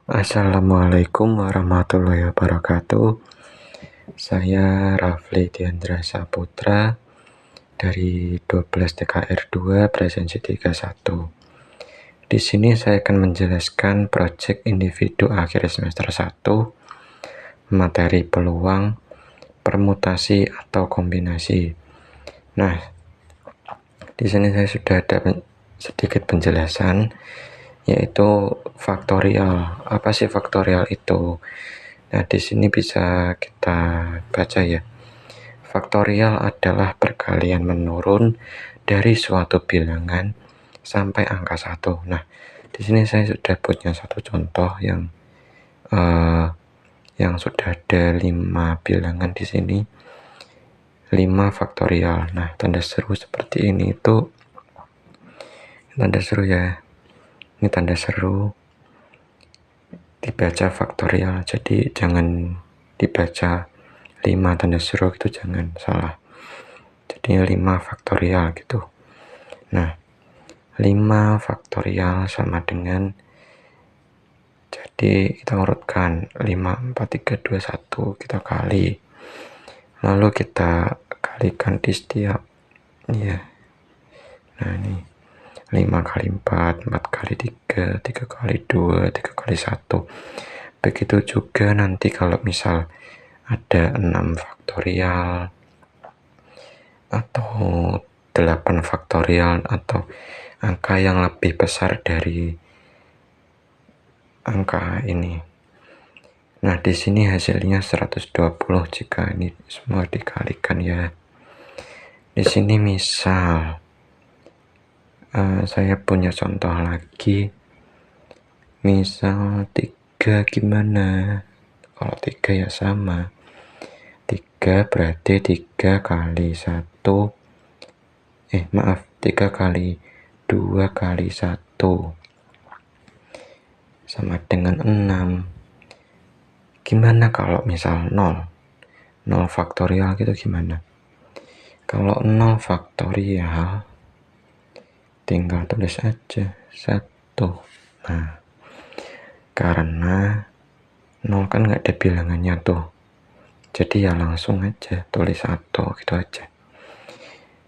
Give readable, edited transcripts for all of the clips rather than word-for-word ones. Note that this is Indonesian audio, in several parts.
Assalamualaikum warahmatullahi wabarakatuh. Saya Rafli Diandra Saputra dari 12 TKR 2 Presensi 31. Di sini saya akan menjelaskan proyek individu akhir semester 1, materi peluang, permutasi atau kombinasi. Nah, di sini saya sudah ada sedikit penjelasan, yaitu faktorial. Apa sih faktorial itu? Nah, di sini bisa kita baca ya. Faktorial adalah perkalian menurun dari suatu bilangan sampai angka 1. Nah, di sini saya sudah punya satu contoh yang sudah ada 5 bilangan di sini. 5 faktorial. Nah, tanda seru seperti ini itu tanda seru ya. Ini tanda seru dibaca faktorial, jadi jangan dibaca 5 tanda seru, itu jangan salah. Jadi 5 faktorial gitu. Nah, 5 faktorial sama dengan, jadi kita urutkan 5, 4, 3, 2, 1, kita kali, lalu kita kalikan di setiap ya. Nah, ini 5 kali 4, 4 kali 3, 3 kali 2, 3 kali 1. Begitu juga nanti kalau misal ada 6 faktorial atau 8 faktorial atau angka yang lebih besar dari angka ini. Nah, di sini hasilnya 120 jika ini semua dikalikan ya. Di sini misal saya punya contoh lagi. Misal 3 gimana? Kalau 3 ya sama. 3 berarti 3 kali 1. 3 kali 2 kali 1 sama dengan 6. Gimana kalau misal 0? 0 faktorial gitu gimana? Kalau 0 faktorial tinggal tulis aja 1. Nah, karena 0 kan nggak ada bilangannya tuh, jadi ya langsung aja tulis 1 gitu aja.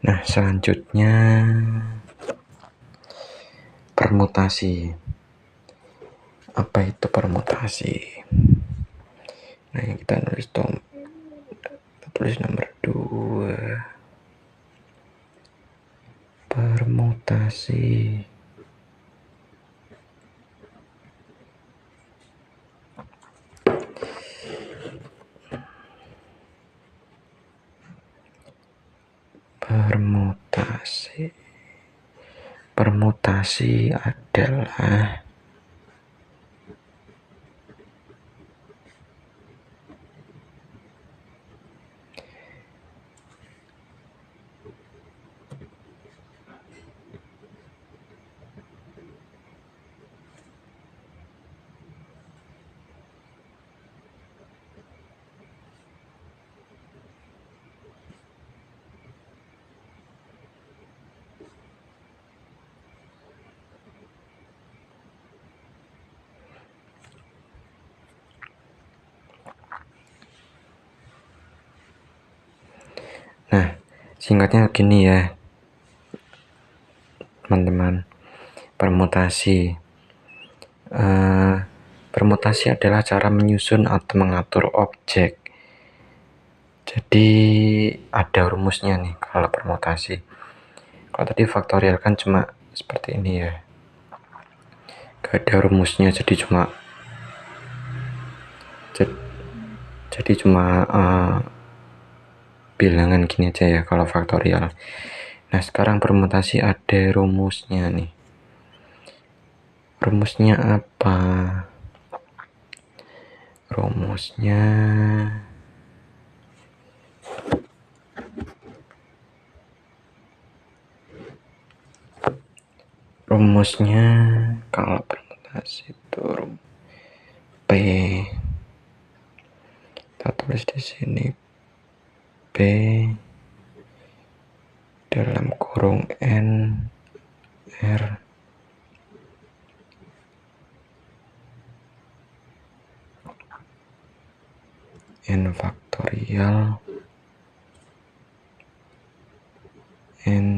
Nah, selanjutnya permutasi. Apa itu permutasi? Nah, yang kita tulis nomor 2. Permutasi. Permutasi adalah singkatnya gini ya teman-teman. Permutasi adalah cara menyusun atau mengatur objek. Jadi ada rumusnya nih kalau permutasi. Kalau tadi faktorial kan cuma seperti ini ya, gak ada rumusnya, jadi cuma bilangan gini aja ya kalau faktorial. Nah, sekarang permutasi ada rumusnya nih. Rumusnya apa? Rumusnya kalau permutasi itu P. Kita tulis di sini P dalam kurung N R n faktorial n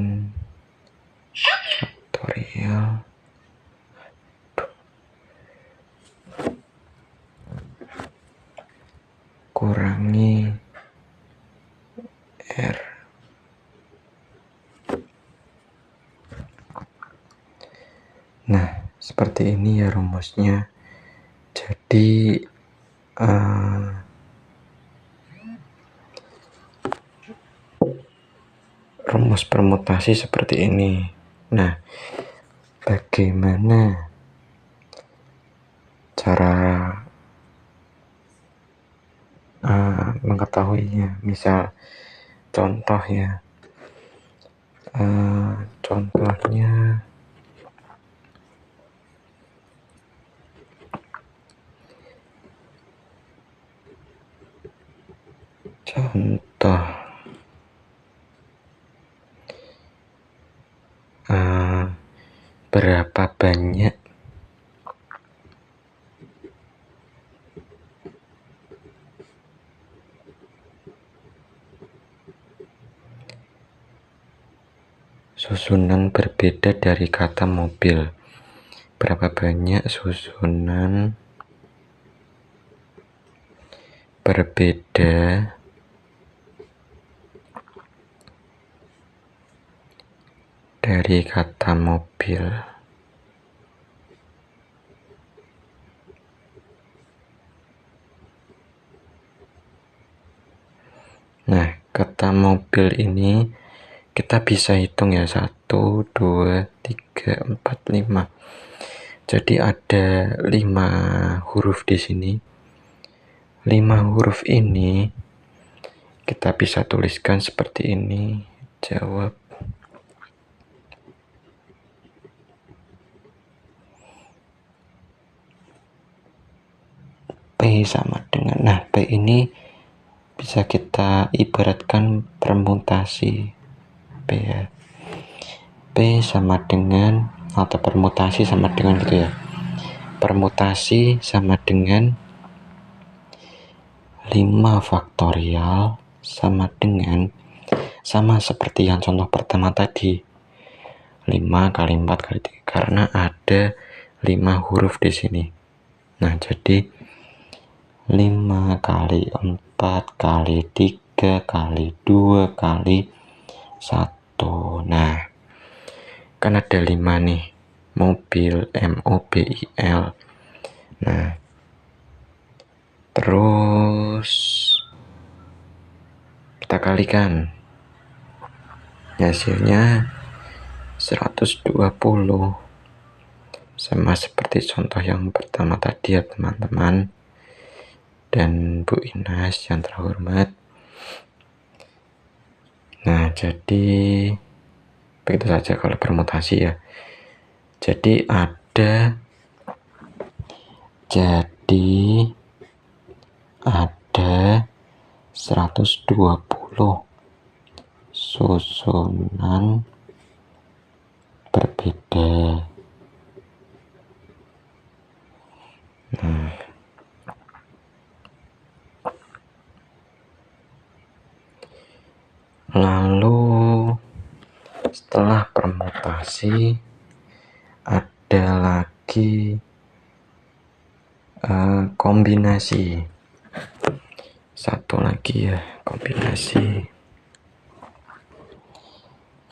faktorial kurangi R. Nah, seperti ini ya rumusnya. Jadi rumus permutasi seperti ini. Nah, bagaimana cara mengetahuinya? Misal contoh ya, contohnya berapa banyak susunan berbeda dari kata mobil? Berapa banyak susunan berbeda dari kata mobil? Nah, kata mobil ini kita bisa hitung ya, 1, 2, 3, 4, 5. Jadi ada 5 huruf di sini. 5 huruf ini kita bisa tuliskan seperti ini. Jawab P sama dengan, nah P ini bisa kita ibaratkan permutasi P ya. P sama dengan, atau permutasi sama dengan gitu ya. Permutasi sama dengan 5 faktorial sama dengan, sama seperti yang contoh pertama tadi, 5 kali 4 kali 3, karena ada 5 huruf di sini. Nah, jadi 5 kali 4 kali 3 kali 2 kali 1. Nah, kan ada 5 nih. Mobil, MOBIL. Nah, terus kita kalikan. Hasilnya 120. Sama seperti contoh yang pertama tadi ya teman-teman dan Bu Inas yang terhormat. Nah, jadi begitu saja kalau permutasi ya. Jadi ada 120 susunan berbeda. Nah, lalu setelah permutasi ada lagi kombinasi. Satu lagi ya, kombinasi.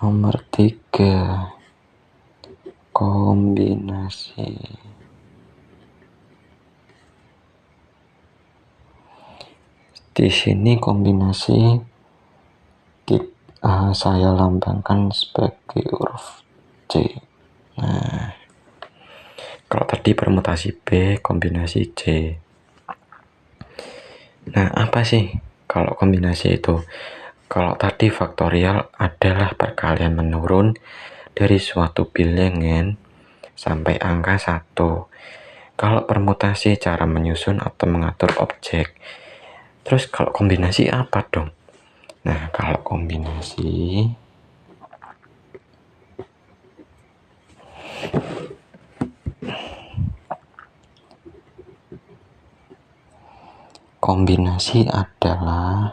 Nomor 3, kombinasi. Di sini kombinasi saya lambangkan sebagai huruf C. Nah, kalau tadi permutasi B, kombinasi C. Nah, apa sih kalau kombinasi itu? Kalau tadi faktorial adalah perkalian menurun dari suatu bilangan sampai angka 1. Kalau permutasi cara menyusun atau mengatur objek. Terus kalau kombinasi apa dong? Nah, kalau kombinasi Kombinasi adalah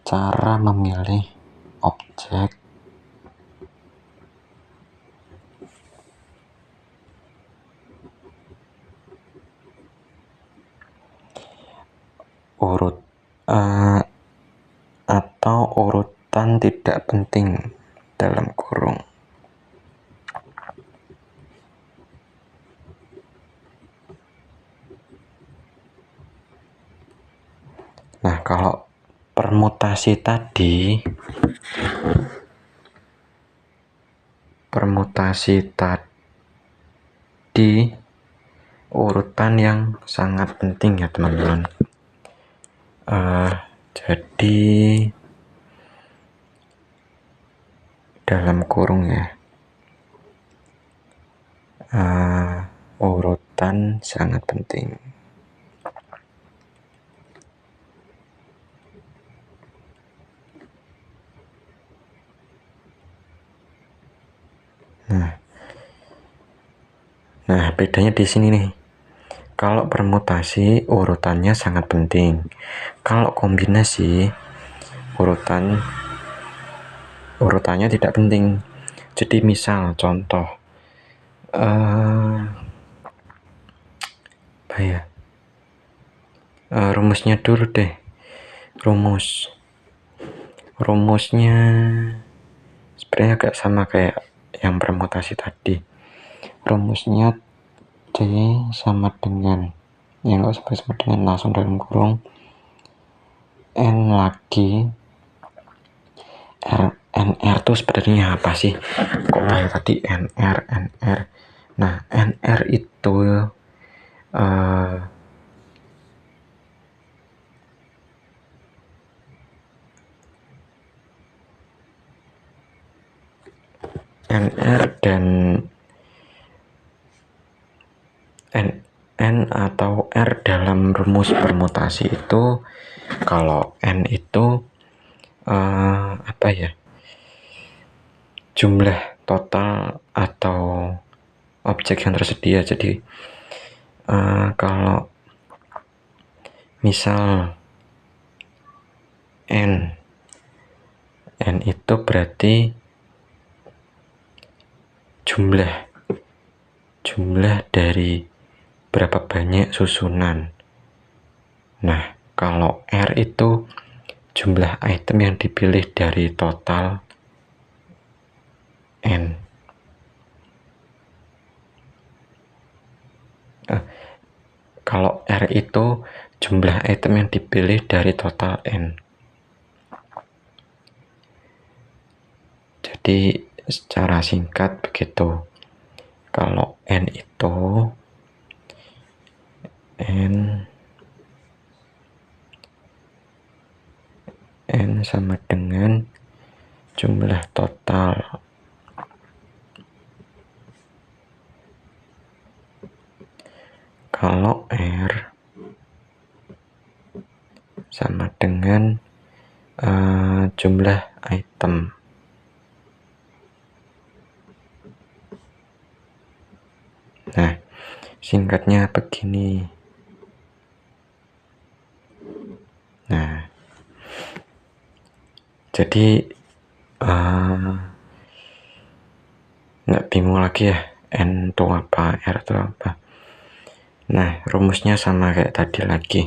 cara memilih objek atau urutan tidak penting dalam kurung. Nah, kalau permutasi tadi urutan yang sangat penting ya teman-teman. Jadi dalam kurung ya, urutan sangat penting. Nah, bedanya di sini nih. Kalau permutasi urutannya sangat penting. Kalau kombinasi urutannya tidak penting. Jadi misal contoh rumusnya dulu deh. Rumusnya sebenarnya agak sama kayak yang permutasi tadi. Rumusnya C sama dengan nggak usah sama dengan, langsung dalam kurung N lagi NR tuh sebenarnya apa sih? Kok kayak tadi NR. Nah, NR itu NR dan N atau R dalam rumus permutasi itu, kalau N itu jumlah total atau objek yang tersedia. Jadi kalau misal N itu berarti jumlah dari berapa banyak susunan. Nah, kalau R itu jumlah item yang dipilih dari total N. Kalau R itu jumlah item yang dipilih dari total N. Jadi secara singkat begitu. Kalau N itu N sama dengan jumlah total kalau R sama dengan jumlah item. Nah, singkatnya begini. Nah, jadi nggak bingung lagi ya, N itu apa, R itu apa. Nah, rumusnya sama kayak tadi lagi.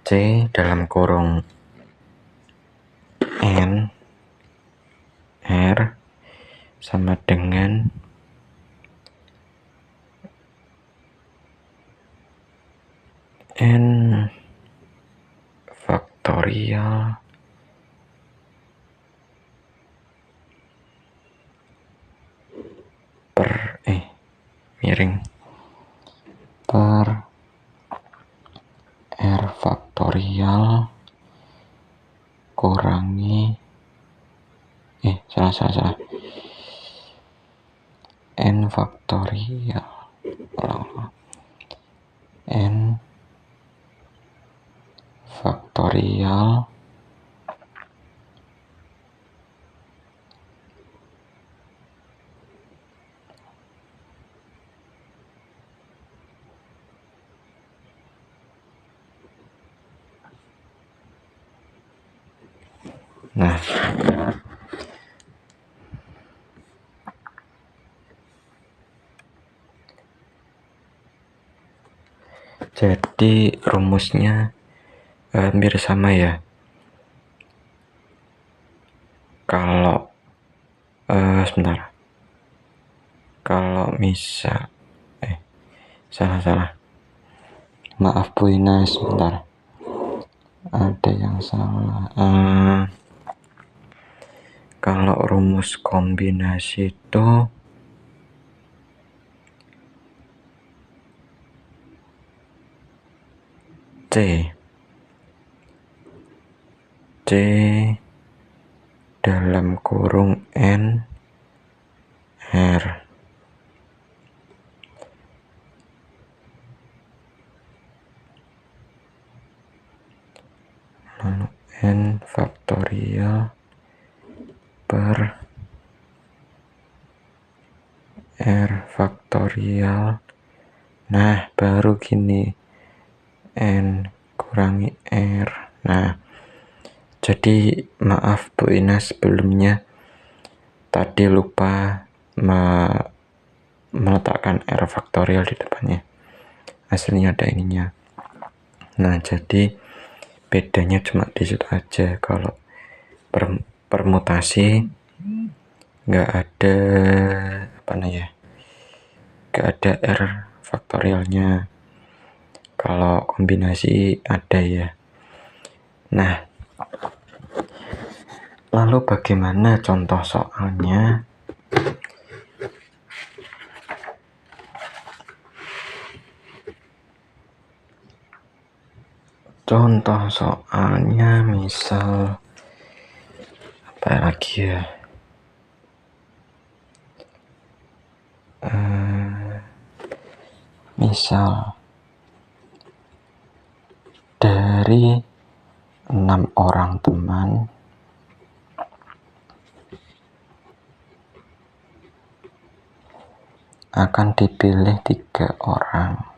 C dalam kurung N R sama dengan N faktorial per R faktorial kurangi salah N faktorial N faktorial Nah, jadi rumusnya hampir sama ya. Kalau sebentar, kalau misal salah, maaf Bu Ines, sebentar, ada yang salah. Kalau rumus kombinasi itu C dalam kurung N R lalu N faktorial per R faktorial. Nah, baru gini, N kurangi R. Nah, jadi maaf Bu Ines, sebelumnya tadi lupa meletakkan R faktorial di depannya. Hasilnya ada ininya. Nah, jadi bedanya cuma di situ aja. Kalau permutasi nggak ada nggak ada R faktorialnya. Kalau kombinasi ada ya. Nah, lalu bagaimana contoh soalnya? Contoh soalnya misal apa lagi ya? Misal dari 6 orang teman akan dipilih 3 orang.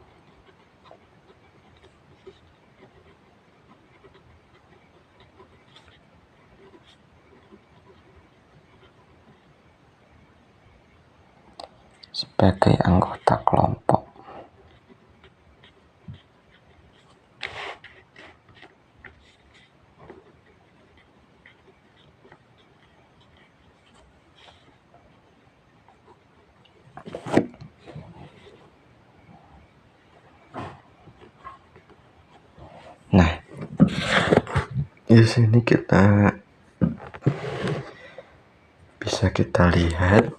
Sebagai anggota kelompok. Nah, di sini bisa kita lihat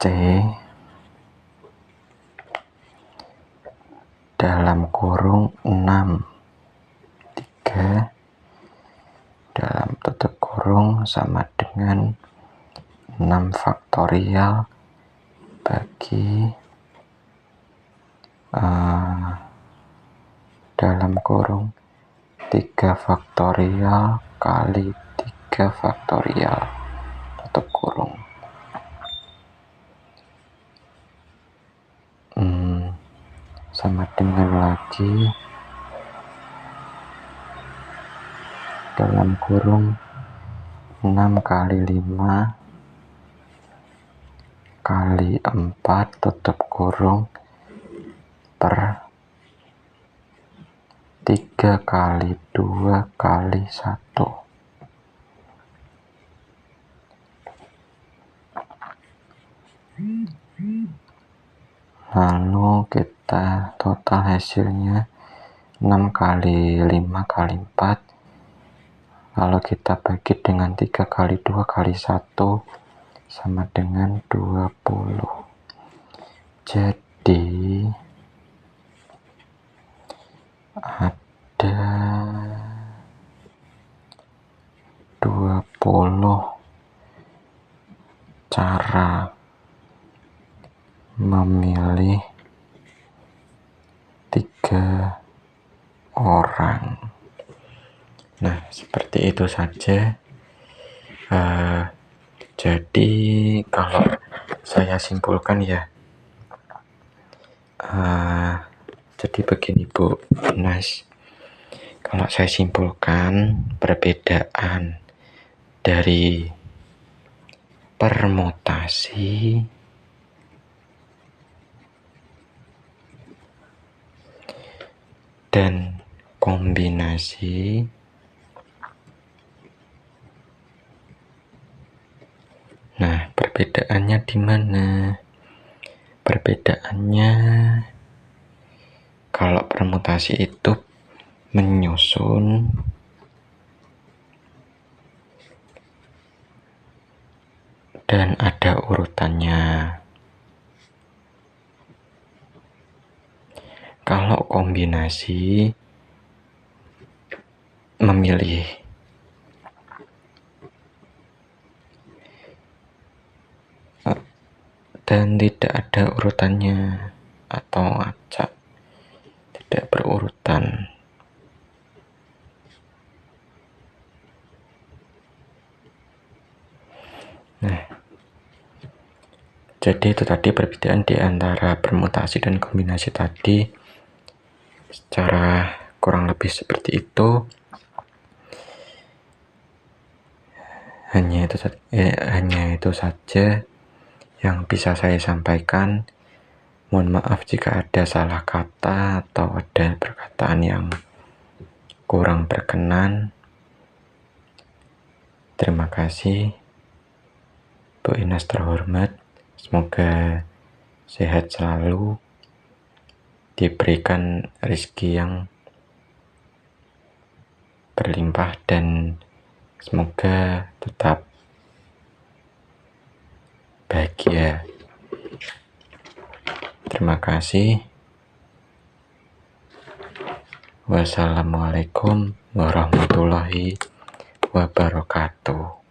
C dalam kurung 6 3 dalam tutup kurung sama dengan 6 faktorial bagi dalam kurung 3 faktorial kali 3 faktorial tutup kurung. Sama dengan lagi dalam kurung 6 kali 5 kali 4 tutup kurung per 3 kali 2 kali 1. Lalu kita total hasilnya 6 kali 5 kali 4, lalu kita bagi dengan 3 kali 2 kali 1 sama dengan 20. Jadi ada 20 cara memilih 3 orang. Nah, seperti itu saja. Jadi kalau saya simpulkan ya, jadi begini Bu Nas, Kalau saya simpulkan, perbedaan dari permutasi dan kombinasi perbedaannya di mana? Perbedaannya kalau permutasi itu menyusun dan ada urutannya. Kalau kombinasi memilih dan tidak ada urutannya atau acak, tidak berurutan. Jadi itu tadi perbedaan di antara permutasi dan kombinasi tadi, secara kurang lebih seperti itu. Hanya itu saja yang bisa saya sampaikan. Mohon maaf jika ada salah kata atau ada perkataan yang kurang berkenan. Terima kasih, Bu Inas terhormat. Semoga sehat selalu, diberikan rezeki yang berlimpah, dan semoga tetap bahagia. Terima kasih. Wassalamualaikum warahmatullahi wabarakatuh.